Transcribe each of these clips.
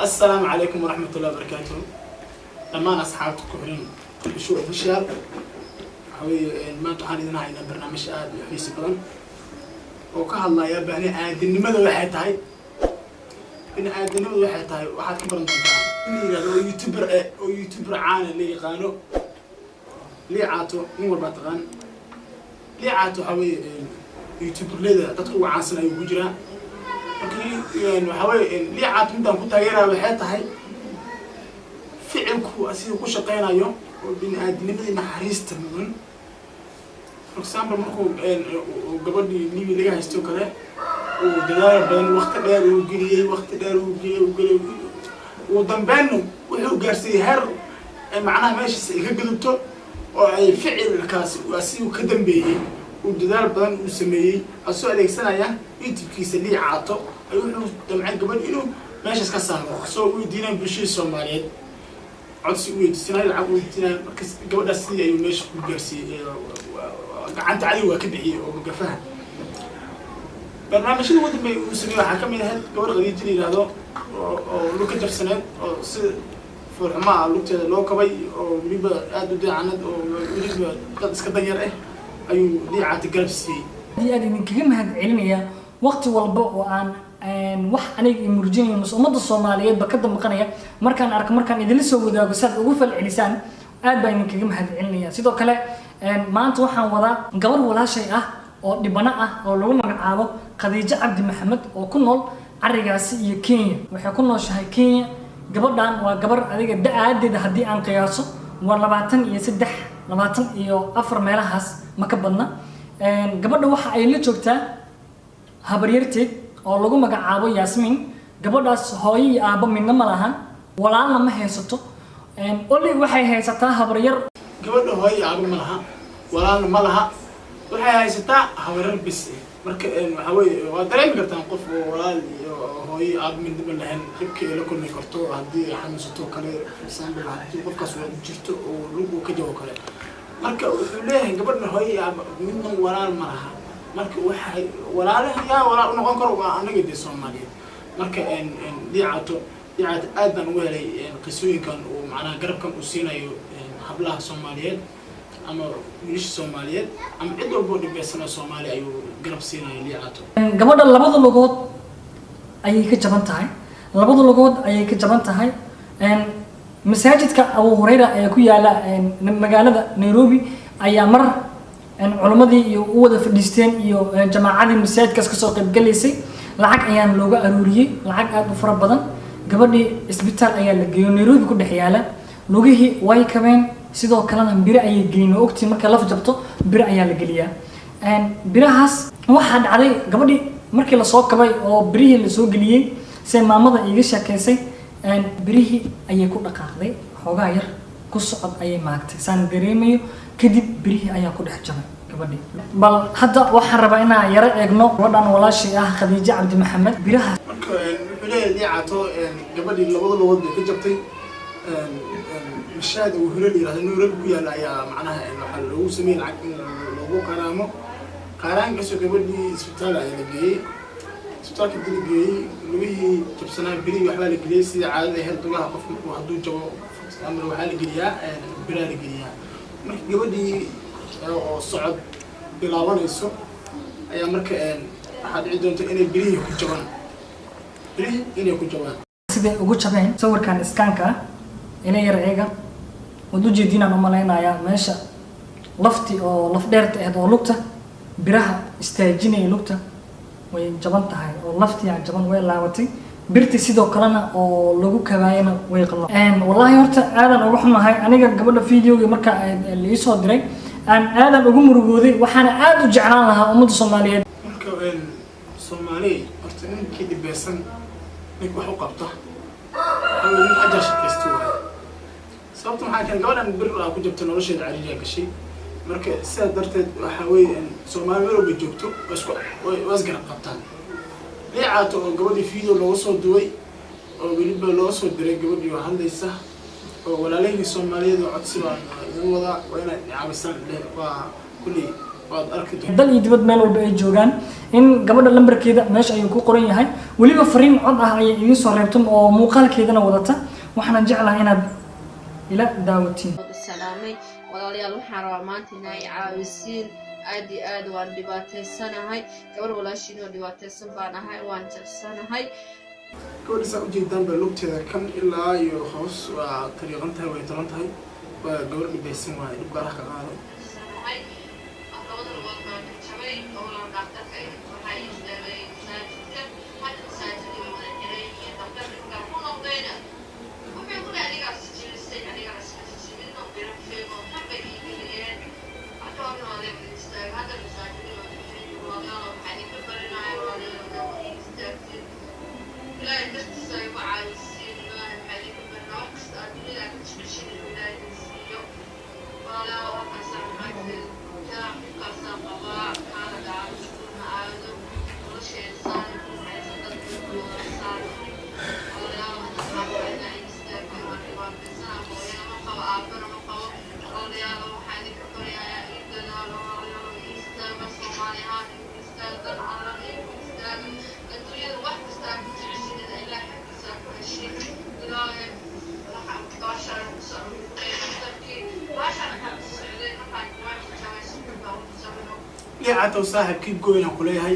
السلام عليكم ورحمة الله وبركاته. لما أصحابك كهرين كل شو أفشل حوي ما تحاولين هاي برنامج آد يحيي بدن وكهالله يا بني آدم لماذا واحد هاي بني آدم لماذا واحد هاي واحد كبر اللي هذا يوتيوبر عانى اللي قالوا ليه عاتو مو باتغان ليه عاتو حوي يوتيوبر ليه تدخل عاصنا يوجرا يعني حوي ليه عاتو مدام كنت غيرها waxay tahay ficilku asiga ku shaqeynayo oo bini aadamnimada naxariista mudan for example markuu gabadhii nibi laga haysto kale oo dadaal badan waqti dheer uu geliyay oo dambeeno wuxuu gaarsiiyay heer macnaha meesha iga gudubto oo ay ficilkaasi asiga ka dambeeyay oo dadaal badan uu sameeyay asoo adeegsanaya youtube-kiisa lii caato ay wuxuu damcay gabadh inuu meeshaas ka saaro soo uu diinay bulshada Soomaaliyeed codsi uu diinay lacag uu diinay markaas gabadhaas sidii ay meesha ku gaarsiiyay gacanta cali waa ka bixiyay oo gafaha barnaamijyada wadamay uu sameeyay waxa kamid ah gabadh qadiij yiraahdo oo luka jabsaneed oo si furxuma lugteeda loo kabay oo waliba aad u dacanad oo waliba dad iska danyar ah ayuu diicada galabsiiyay idin kaga mahad celinaya waqti walba oo aan wax aniga imurjinay ummadda Soomaaliyeed ba ka damqanaya markaan idin soo wadaago sad ugu falcelisaan aad baan idin kaga mahad celinaya sidoo kale maanta waxaan wadaa gabar walaashay ah oo dhibana ah oo lagu magacaabo Khadiija Cabdi Maxamed oo ku nool arigaasi iyo Kenya waxay ku nooshahay Kenya gabadhan waa gabar adiga da'adeeda hadii aan qiyaaso waa 24 meelahaas ma ka badna gabadha waxa ay la joogtaa habaryarteed oo lagu magacaabo Yasmin gabadhaas hooyo iyo aabo midna ma lahan walaalna ma haysato oli waxay haysataa habaryar gabadha hooyo iyo aabo ma laha walaalna ma laha waxay haysataa habaryar bis marka waxa weeye waa dareemi kartaan qof walaal iyo hooyo aabo midna lahayn dibkii la kulmi karto hadii xanuunsato kale sambil hadii qofkaas uu jirto oo lugu ka jawo kale marka wuxuu leeyahay gabadha hooyo iyo aabo midna walaal ma laha marka waxay walaalaha walaal noqon karo waa anaga de Soomaaliyeed marka diicato aad baan ugu helay qisooyinkan oo macnaha garabkan u siinayo hablaha Soomaaliyeed ama wiilasha Soomaaliyeed ama cid walba oo dhibeysan Soomaali ayuu garab siinayo diicato gabadha labada lugood ayay ka jaban tahay masaajidka Abu Hurayra ee ku yaala magaalada Nairobi ayaa mar culumadii iyo u wada fadhiisteen iyo jamaacadii masaajidkaas ka soo qayb galeysay lacag ayaan looga aruuriyay lacag aad u fara badan gabadhii isbitaal ayaa la geeyay Nairobi ku dhex yaala lugihii way kabeen sidoo kalena biro ayay geeyeen ogti marka laf jabto biro ayaa la geliyaa birahaas waxa dhacday gabadhii markii la soo kabay oo birihii la soo geliyay say maamada iga sheekaysay birihii ayay ku dhaqaaqday xoogaa yar ku socod ayay maagtay saan dareemayo kadib birihii ayaa ku dhex jabay gabadhii bal hadda waxaan rabaa inaan yara eegno gabadhan walaashay ah Khadiija Cabdi Maxamed biraha marka wuxuu leeyahay diicato gabadhii labada lugood bay ka jabtay mashaad uu hore yiraahdo Nairobi ku yaala ayaa macnaha waxa lagu sameeyay lacag in lagu qaraanka soo gabadhii isbitaal ayaa la geeyay isbitaalka la geeyay lugihii jabsanaa birihii waxba la geliyay sida caadada ahayd lugaha qofku hadduu jabo amar waxa la geliyaa bira la geliyaa marka gabadhii oo socod bilaabanayso ayaa marka waxa dhici doonta inay birihii ku jabaan sidee ugu jabeen sawirkan iskaanka inay yar eega wadu jeedinaan u maleynaya meesha lafti oo laf dheerta ah oo lugta biraha istaajinay lugta way jaban tahay oo lafti aan jaban way laabatay birti sidoo kalena oo lagu kabaayana way qallaan wallahi horta aadan ugu xumahay aniga gabadha videoga marka la soo diray aan aadan ugu murugooday waxaana aad u jeclaan lahaa ummadda Soomaaliyeed marka Soomaali horta ninkii dibeysan nin wax u qabta oo ajar shaqaysto sababta maxaa kan gabadhan bir ku jabtay nolosheeda cariiga gashay marka sidaa darteed waxa weeye Soomaali meel walba joogto was garab qabtaan diicato oo gabadhii video looga soo duway oo waliba loo soo diray gabadhii oo hadlaysa oo walaalihii Soomaaliyeed oo codsi baan ugu wada waa inay caawisan waa kulli waad arki doontaa dal iyo dibad meel walba ay joogaan in gabadha lambarkeeda meesha ayuu ku qoran yahay weliba fariin cod ah ayay idiin soo reebtan oo muuqaalkeedana wadata waxaan jeclahay inaad ila daawatiin. salaamay walaalayaal waxaan rabaa maanta inay caawisiin aad iyo aad waan dhibaataysanahay gabar walaashiin oo dhibaataysan baan ahay waan jabsanahay gabadha saa ujeedaan baa lugteeda kan ilaa iyo hoos waa tariiqan tahay way talan tahay waa gabar dhibaysan waa dhib gaaraha ka qaado ليعة وصاحب كي قوينا كلها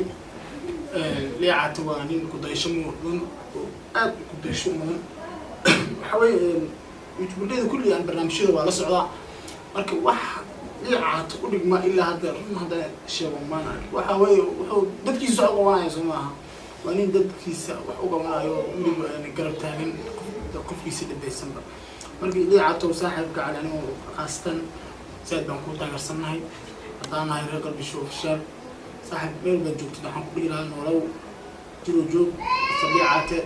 ليعة وانين كدايشة مودن أد كدايشة مودن حوالي يوتيوب ليه كل يعني برنامج شيء ولا صعدة مركب واحد ليعة تقول ما إلا هذا الشيء ما نعرف وحوالي دتكي صعقة وانا يسمعها وانين دتكي وحوقة وانا يقولي يعني قرب تاعين قف يصير بديسمبر مركب ليعة وصاحب قاعد يعني خاصة زاد بنكون تاجر سنهاي أنا هاي رجل بشوف الشاب صاحب ميل بنجوك تدحين كبيرة ولو جلو طبيعته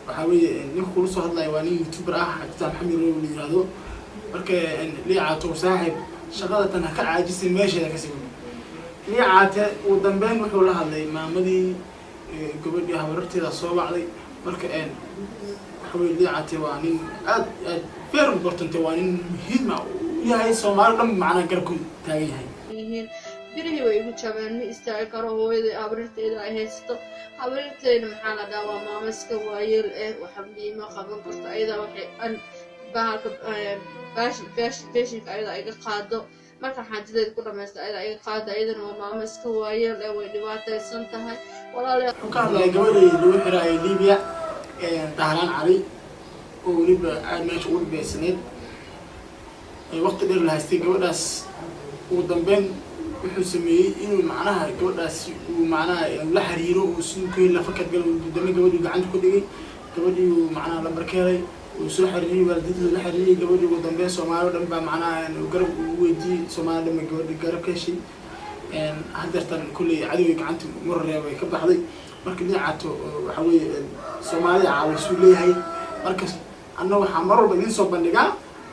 وحاول نقول صهد لايواني يوتيوبر حتى محمد روي هذا بركة ليه عاته صاحب شغلة أنا كعاجز ماشي ذاك سبب ليه عاته ودنبان وحولها اللي ما مدي قبل يها وررت إذا صوب علي بركة حاول ليه عاته وانين فير بورتن توانين هيدما يا هاي سومال لم معنا كركو تاعي هاي birihii way igu jabeen ma istaagi karo hooyadii abriirteeda ay haysto abriirteena maxaa la dhahaa waa maamo iska waayeel waxa miima qaban karto ayada waxay an bahalka beeshinka ayada iga qaado marka xaajadeed ku dhamaysta ayada iga qaado ayadana waa maamo iska waayeel way dhibaataysan tahay walaalayaal ka hadlay gabadhii lagu xiray Liibiya dahlan cali oo waliba aad meesha ugu beesneed ay waqti dheer la haystay gabadhaas ugu dambeyn wuxuu sameeyay inuu macnaha gabadhaas uu macnaha la xiriiro oo sidoo la fakad gal dama gabadhii gacanta ku dhigay gabadhii uu macnaha la barkeelay uu soo xiriiriyay waalidada la xiriiriyay gabadhii ugu dambeyn Soomaaliya dhan baa macnaha garab u weydii Soomaaliya dhan gabadhii garab ka heshay hadartan kulli cadawga gacanta marreey way ka baxday marka dhinacato waxa weeye Soomaaliya caawisu leeyahay marka anna waxa mar walba idin soo bandhigaa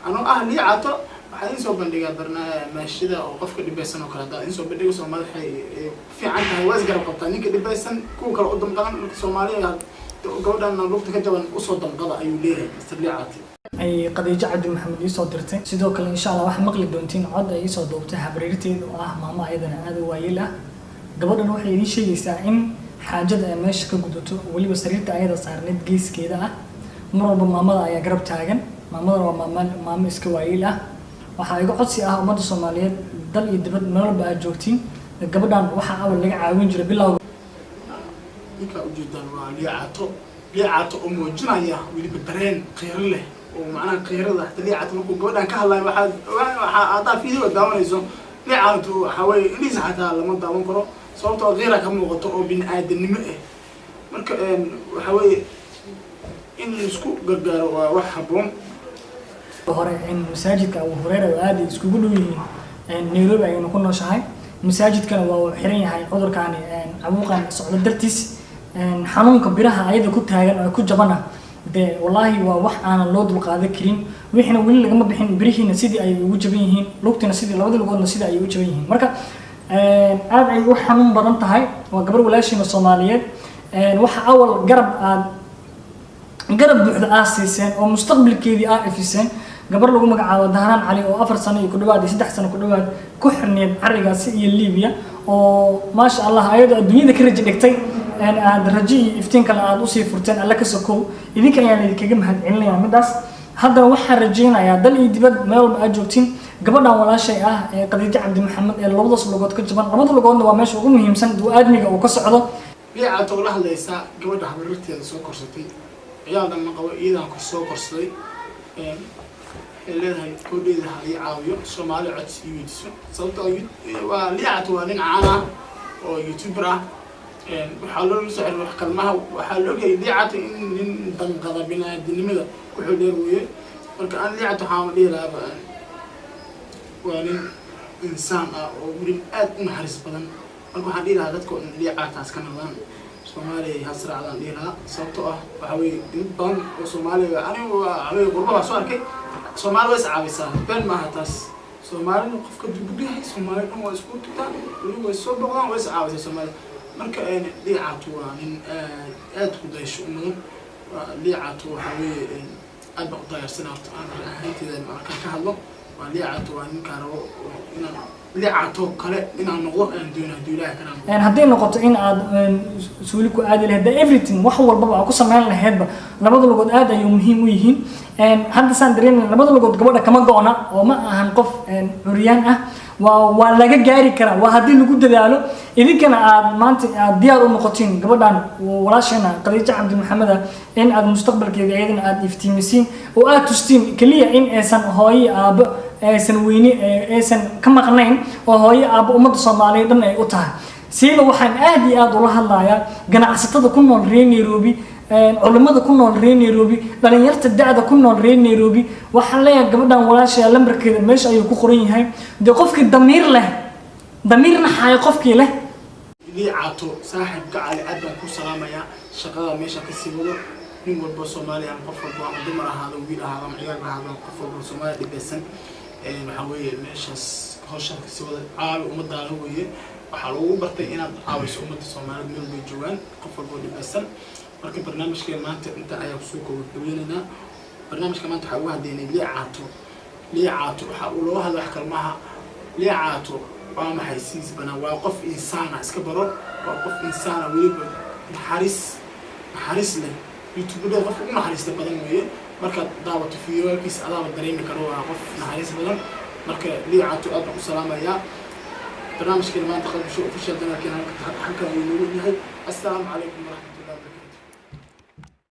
anoo liicato waxaan soo bandhigaa barnaamijyada oo qofka dhibaysan oo kala daa in soo bandhigo Soomaaliya waxay fiican tahay waas garab qabtaa ninka dhibaysan kuwa kala u damqadan Soomaaliya gabadhan lugta ka jaban u soo damqada ayuu leeyahay Mr. Liicato ay Khadiija Cabdi Maxamed ii soo dirtay sidoo kale insha Allah wax maqli doontiin cod ay soo doobtay habriirteed oo ah maama ayadana aad u waayeel ah gabadhan waxay idin sheegaysaa in xaajada ay meesha ka gudato waliba sariirta ayada saarneed geeskeeda ah mar walba maamada ayaa garab taagan maamada waa maamo iska waayeel ah waxa iga codsi ah ummadda Soomaaliyeed dal iyo dibad meel walba aad joogtiin gabadhan waxa awal laga caawin jiray bilowga ninka ujeedaan waa Liicato oo muujinaya waliba dareen qeyr leh oo macnaha qeyrada xataa Liicato markuu gabadhan ka hadlayo waxa aad fiidiyo daawanayso Liicato waxa way inisa xataa lama daawan karo sababtoo qeyra ka muuqato oo bin aadanimo ah marka waxa way in isku gargaaro waa wax haboon hore in masaajidka Abu Hurayra aad iskugu dhow yihiin Nairobi ayuu ku nooshahay masaajidkana waa xiran yahay cudurkaani abuuqan socdo dartiis xanuunka biraha ayada ku taagan oo ku jabana de wallahi waa wax aan loo dul qaadan karin wixina wali laga bixin birihiina sidii ay ugu jaban yihiin lugtina sidii labada lugoodna sidii ay ugu jaban yihiin marka aad ay u xanuun badan tahay waa gabar walaashiina Soomaaliyeed waxa awal garab buuxda aasaysan oo mustaqbalkeedii ifiseen gabar lagu magacaabo Dahran Cali oo 4 sano iyo ku dhawaad 3 sano ku dhawaad ku xirneed arigaasi iyo Liibiya oo ma sha Allah ayada adduunyada ka rajo dhigtay aad rajo iyo iftiin kale aad usii furteen alla ka sokow idinka ayaan idinkaga mahadcelinayaa midaas haddana waxaan rajaynayaa dal iyo dibad meel walba aad joogtiin gabadhan walaashay ah ee Khadiija Cabdi Maxamed ee labadaas lugood ka jaban labada lugoodna waa meesha ugu muhiimsan aadmiga uu ka socdo liicato la hadlaysa gabadha habarteeda soo korsatay ciyaaldan ma qabo iidan ku soo korsaday leedahay koodheeda hali caawiyo Soomaali codsi iyo weydiiso sababtoo waa liicato waa nin caan ah oo YouTuber ah waxaa loo socon wax kalmaha waxaa loo geeyay liicato in nin danqada binaadinimada wuxuu dheeruye marka aan liicato waxaan dhiilaaba waa nin insaan ah oo weli aad u naxariis badan marka waxaan dhiilahaa dadka liicataas ka nabaan Soomaaliya hasraacdan dhiilahaa sababtoo ah waxa weeye in badan oo Soomaaliya anigu waa qurbaha soo arkay Soomaali way iscaawisaa been maaha taas Soomaali qofka dibudhahay Soomaali dhan waa isku tutaan way soo boqdaan way iscaawisaa Soomaali marka liicato waa nin aad ku daysho mudan liicato waxa weeye aad baa u dayarsanaa aan ahaanteeda markaan ka hadlo waa liicato waa ninka rabo inaan liicato kale inaan noqdo aan doonayo duulaaha kana haddii noqoto in aad suuli ku aadi lahayd everything wax walba waa ku sameyn lahaydba labada lugood aad ayay muhiim u yihiin hadda saan dareemayna labada lugood gabadha kama go'na oo ma ahan qof curiyaan ah waa laga gaari karaa waa haddii lagu dadaalo idinkana aad maanta aad diyaar u noqotiin gabadhan walaashayna Khadiija Cabdi Maxamed in aad mustaqbalkeeda iyadana aad iftiimisiin oo aad tustiin kaliya in aysan hooyo aabo aysan weyni aysan ka maqnayn oo hooyo aabo ummadda Soomaaliyeed dhan ay u tahay sida waxaan aad iyo aad ula hadlayaa ganacsatada ku nool reer Nairobi culimada ku nool reer Nairobi dhalinyarta da'da ku nool reer Nairobi waxaan leeyahay gabadhan walaashay lambarkeeda meesha ayuu ku qoran yahay qofkii damiir leh damiirna xay qofkii leh liicato saaxiibka cali aad baan ku salaamayaa shaqada meesha ka sii wado nin walba Soomaali ah qof walba ama dumar ahaado wiil ahaado ama ciyaar ahaado qof walba Soomaali dhibeysan waxa weeye meeshaas hawshan ka sii wada caawi umadaana weeye waxaa lagu bartay inaad caawiso ummadda Soomaaliyeed meel bay joogaan qof walba dhibeysan marka barnaamijkeena maanta inta ayaa ku soo koobaynaa barnaamijka maanta waxa uu hadeynay liicato waxa uu loo hadlo wax kalmaha liicato waa maxay siis bana waa qof insaan iska baro waa qof insaan weliba naxariis leh YouTube qof ugu naxariista badan weeye marka daawato fiidiyoolkiisa adaaba dareemi karo waa qof naxariis badan marka liicato aad baan u salaamayaa barnaamijkeena maanta qalbisho official dana halkan uu noogu yahay assalaamu calaykum waraxmatullaahi